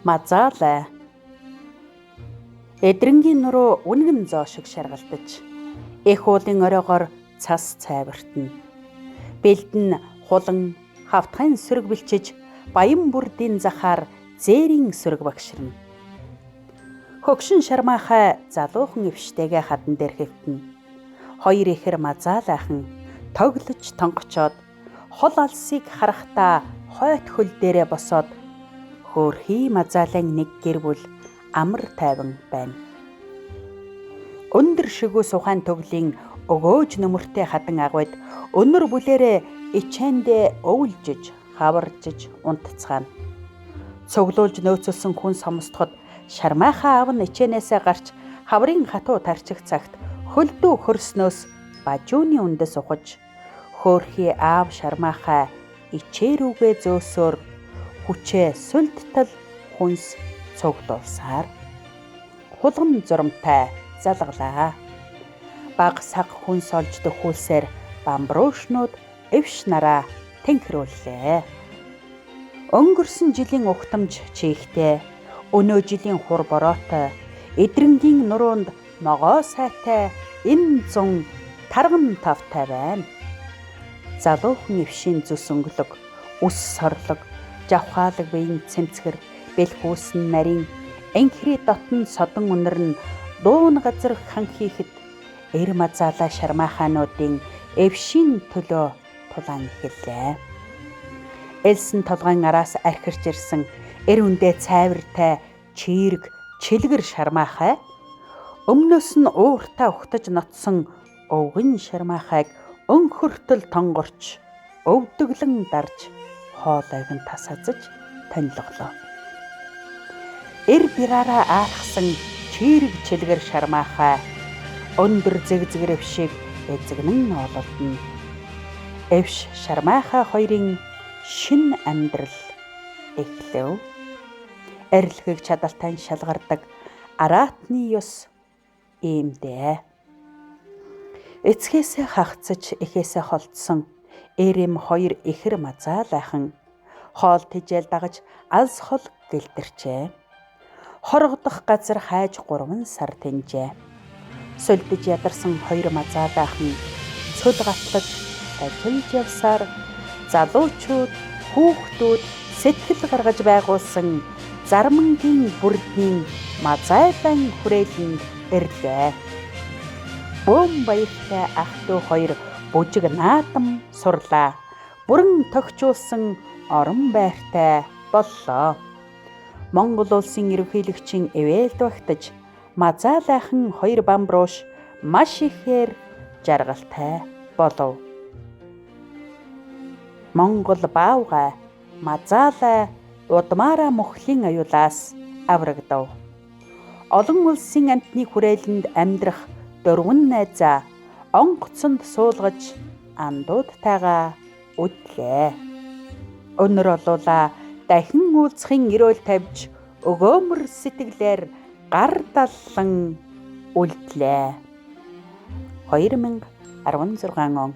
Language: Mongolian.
Мазаалай. Эдрэнгийн нуруу үнгэн зоо шиг шаргалдаж, эх уулын оройгоор цас цайвартна. Бэлд нь хулан хавтгайн сөрөг бэлчиж, баян бүрдийн захаар зээрийн сөрөг багширна. Хөгшин шармаахай залуухан эвштэйгээ хадан дээр хэвтэнэ. Хоёр ихэр мазаалайхан тоглож тонгочоод, хол алсыг харахтаа хойт хөл дээрээ босоод, хөөрхий мазаалайн нэг гэр бүл амар тайван байна. Өндөр шигүү сухайн төглийн өгөөж нөмөртэй хадан агвайд өнөр бүлээрээ ичээндээ өвлжиж, хаваржиж унтцгаана. Цуглуулж нөөцөлсөн хүн сомстоход шармайхаа аав нь ичээнээсээ гарч хаврын хатуу тарчих цагт хөлдөө хөрснөөс бажууны үндэс ухаж, хөөрхий аав шармайхаа ичээрүүгээ зөөсөөр хүчээ сүлдтал хүнс цуглуулсаар хулган зурамтай залгалаа. Баг саг хүнс олж дөхүүлсээр бамбруушнууд эвш нараа тэнхрүүллээ. Өнгөрсөн жилийн угтамж чихтэй, өнөө жилийн хур бороотой, эдрэнгийн нуруунд ногоо сайтай энэ зун тарган тавтай байна. Залуухан эвшийн зүс өнгөлөг, үс сорлог, жавхаалаг биеийн цэмцгэр, бэлхүүсэн нарийн, энхри дотн содон үнэр нь дуун газар хан хийхэд, эр мазаалай шармайхаануудын эвшийн төлөө тулаан эхэллээ. Элсэн толгойн араас архирч ирсэн эр үндэ цайвартай чирэг чилгэр шармайхай, өмнөөс нь ууртаа ухтаж нотсон өвгөн шармайхайг өнхөртөл тонгорч, өвдөглөн дарж, хоолойг нь тасазж тонилголоо. Эр бираараа аалхсан чирэг чилгэр шармайхай өндөр зэгзгэр эвшиг эзэгнэн ололдно. Эвш шармайхай хоёрын шин амьдрал эхлэв. Арилхыг чадалтай шалгардаг араатны ёс иймдээ. Эцгээсээ хагцаж эхээсээ холдсон эрэм хоёр ихэр мазаалайхан хоол тижэл дагаж алс хол гэлдэрчээ. Хоргодох газар хайж 3 сар тэнжээ. Сүлдэж ядарсан хоёр мазаалайхан цөл гатлаж ажиллаж явсаар залуучууд, хүүхдүүд сэтгэл гаргаж байгуулсан Зарамангийн бүрдийн мазаалайн хүрээлэнд ирлээ. Бөөм баяртай ах トゥ хоёр бүжиг наадам сурлаа. Бүрэн тогтжуулсан орон байртай боллоо. Монгол улсын ерөнхийлөгчийн эвээлд багтаж, мазаалайхан хоёр бамбрууш маш ихээр жаргалтай болов. Монгол баавгай мазаалай удмаараа мөхлийн аюулаас аврагдав. Олон улсын амтны хүрээлэнд амьдрах 4 найзаа онгоцонд суулгаж андуудтайгаа үдлээ. Өнөр олуула дахин уулзахын эрөөл тавьж өгөөмөр сэтгэлээр гар даллан үлдлээ. 2016 он